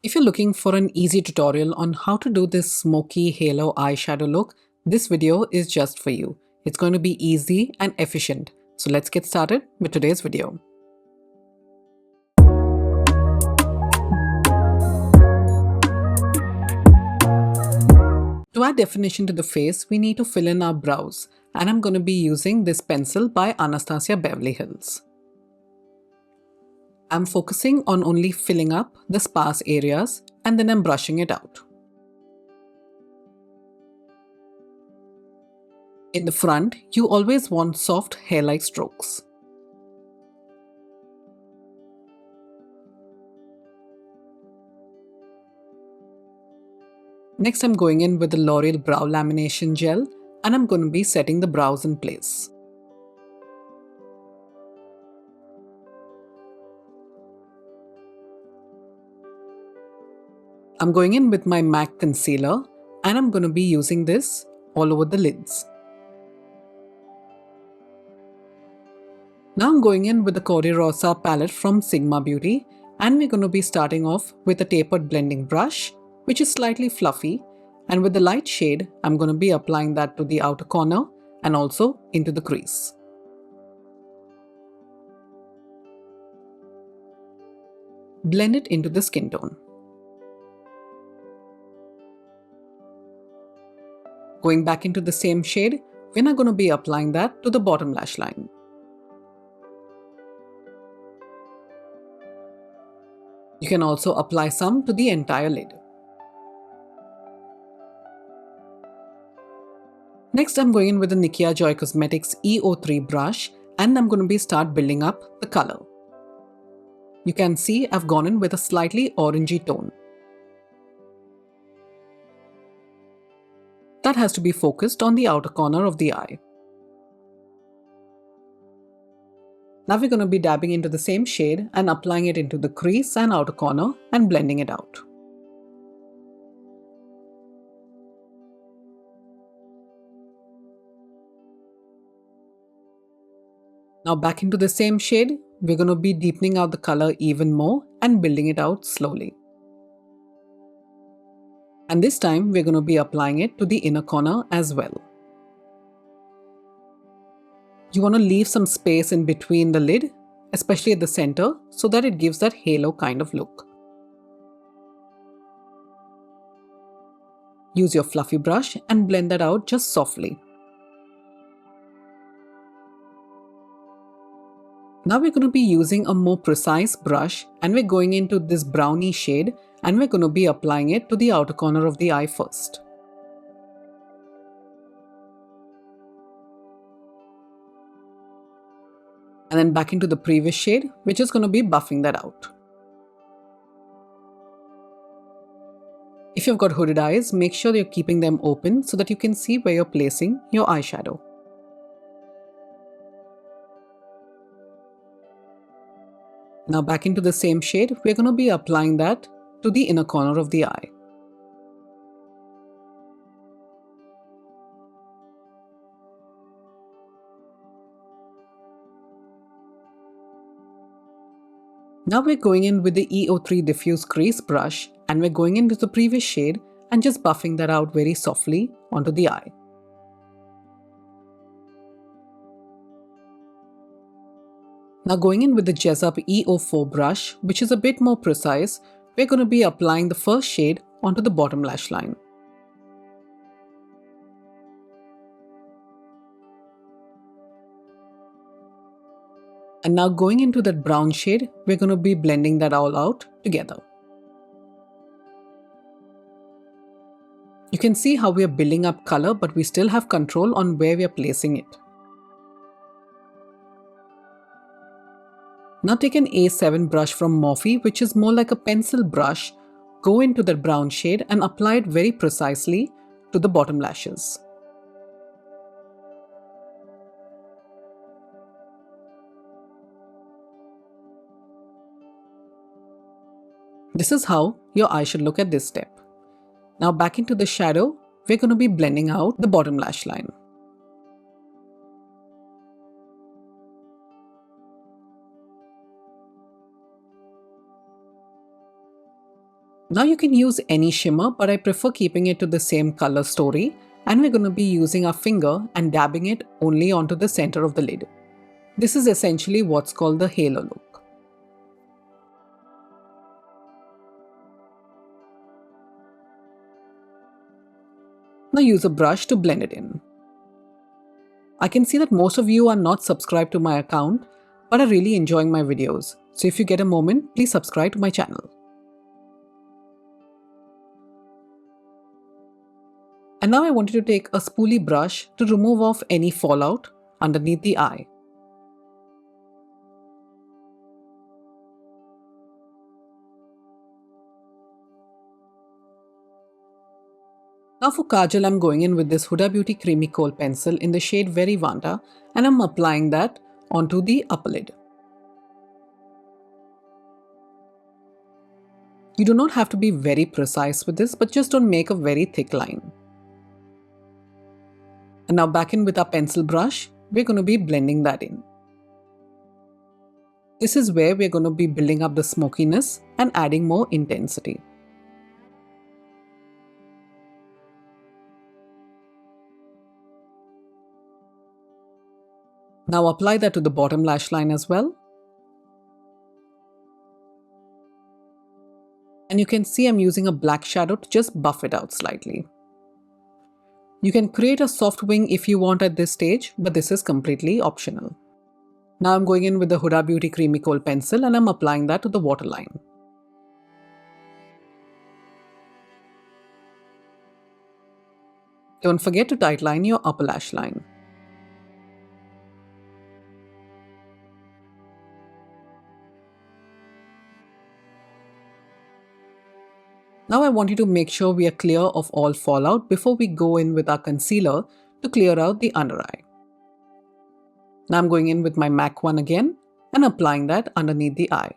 If you're looking for an easy tutorial on how to do this smoky halo eyeshadow look, this video is just for you. It's going to be easy and efficient. So let's get started with today's video. To add definition to the face, we need to fill in our brows, and I'm going to be using this pencil by Anastasia Beverly Hills. I'm focusing on only filling up the sparse areas and then I'm brushing it out. In the front, you always want soft hair-like strokes. Next, I'm going in with the L'Oreal Brow Lamination Gel and I'm going to be setting the brows in place. I'm going in with my MAC concealer and I'm going to be using this all over the lids. Now I'm going in with the Cor-De-Rosa Palette from Sigma Beauty and we're going to be starting off with a tapered blending brush which is slightly fluffy, and with the light shade I'm going to be applying that to the outer corner and also into the crease. Blend it into the skin tone. Going back into the same shade, we're now going to be applying that to the bottom lash line. You can also apply some to the entire lid. Next, I'm going in with the Nikkia Joy Cosmetics E03 brush and I'm going to be start building up the color. You can see I've gone in with a slightly orangey tone. That has to be focused on the outer corner of the eye. Now we're going to be dabbing into the same shade and applying it into the crease and outer corner and blending it out. Now back into the same shade, we're going to be deepening out the color even more and building it out slowly. And this time we're going to be applying it to the inner corner as well. You want to leave some space in between the lid, especially at the center, so that it gives that halo kind of look. Use your fluffy brush and blend that out just softly. Now we're going to be using a more precise brush and we're going into this brownie shade and we're going to be applying it to the outer corner of the eye first. And then back into the previous shade, we're just going to be buffing that out. If you've got hooded eyes, make sure you're keeping them open so that you can see where you're placing your eyeshadow. Now back into the same shade, we're going to be applying that to the inner corner of the eye. Now we're going in with the E03 Diffused Crease Brush and we're going into the previous shade and just buffing that out very softly onto the eye. Now going in with the Jessup E04 brush, which is a bit more precise, we're going to be applying the first shade onto the bottom lash line. And now going into that brown shade, we're going to be blending that all out together. You can see how we are building up color, but we still have control on where we are placing it. Now take an A7 brush from Morphe, which is more like a pencil brush, go into that brown shade and apply it very precisely to the bottom lashes. This is how your eye should look at this step. Now back into the shadow, we're going to be blending out the bottom lash line. Now you can use any shimmer, but I prefer keeping it to the same color story, and we're going to be using our finger and dabbing it only onto the center of the lid. This is essentially what's called the halo look. Now use a brush to blend it in. I can see that most of you are not subscribed to my account, but are really enjoying my videos. So if you get a moment, please subscribe to my channel. And now I want you to take a spoolie brush to remove off any fallout underneath the eye. Now for Kajal, I'm going in with this Huda Beauty Creamy Kohl pencil in the shade Very Vanta, and I'm applying that onto the upper lid. You do not have to be very precise with this, but just don't make a very thick line. And now back in with our pencil brush, we're going to be blending that in. This is where we're going to be building up the smokiness and adding more intensity. Now apply that to the bottom lash line as well. And you can see I'm using a black shadow to just buff it out slightly. You can create a soft wing if you want at this stage, but this is completely optional. Now I'm going in with the Huda Beauty Creamy Kohl pencil and I'm applying that to the waterline. Don't forget to tightline your upper lash line. Now I want you to make sure we are clear of all fallout before we go in with our concealer to clear out the under eye. Now I'm going in with my MAC 1 again and applying that underneath the eye.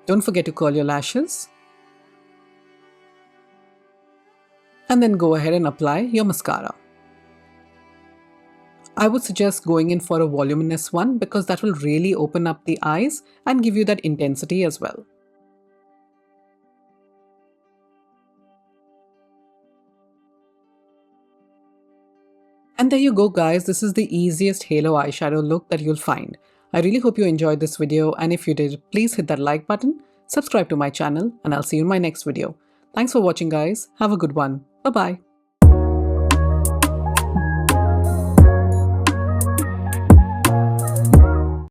Don't forget to curl your lashes. And then go ahead and apply your mascara. I would suggest going in for a voluminous one because that will really open up the eyes and give you that intensity as well. And there you go guys, this is the easiest halo eyeshadow look that you'll find. I really hope you enjoyed this video, and if you did, please hit that like button, subscribe to my channel, and I'll see you in my next video. Thanks for watching guys, have a good one, bye bye.